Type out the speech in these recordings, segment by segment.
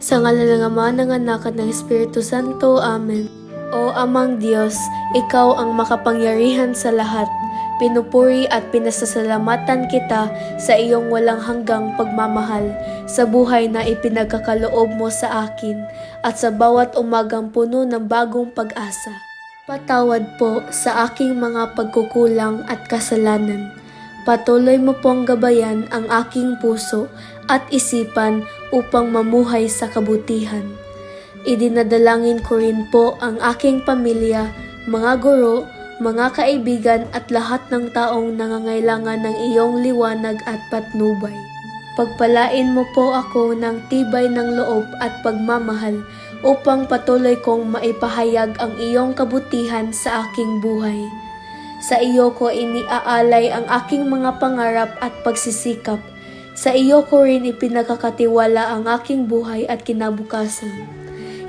Sa ngalan ng Ama, ng Anak at ng Espiritu Santo. Amen. O Amang Diyos, Ikaw ang makapangyarihan sa lahat. Pinupuri at pinasasalamatan kita sa iyong walang hanggang pagmamahal, sa buhay na ipinagkakaloob mo sa akin, at sa bawat umagang puno ng bagong pag-asa. Patawad po sa aking mga pagkukulang at kasalanan. Patuloy mo pong gabayan ang aking puso at isipan upang mamuhay sa kabutihan. Idinadalangin ko rin po ang aking pamilya, mga guro, mga kaibigan at lahat ng taong nangangailangan ng iyong liwanag at patnubay. Pagpalain mo po ako ng tibay ng loob at pagmamahal upang patuloy kong maipahayag ang iyong kabutihan sa aking buhay. Sa iyo ko iniaalay ang aking mga pangarap at pagsisikap. Sa iyo ko rin ipinagkakatiwala ang aking buhay at kinabukasan.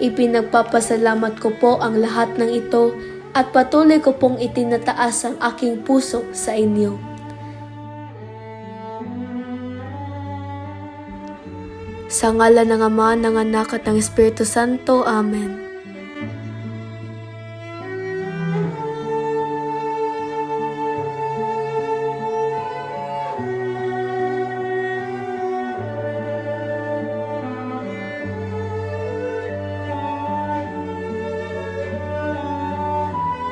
Ipinagpapasalamat ko po ang lahat ng ito at patuloy ko pong itinataas ang aking puso sa inyo. Sa ngalan ng Ama, ng Anak at ng Espiritu Santo. Amen.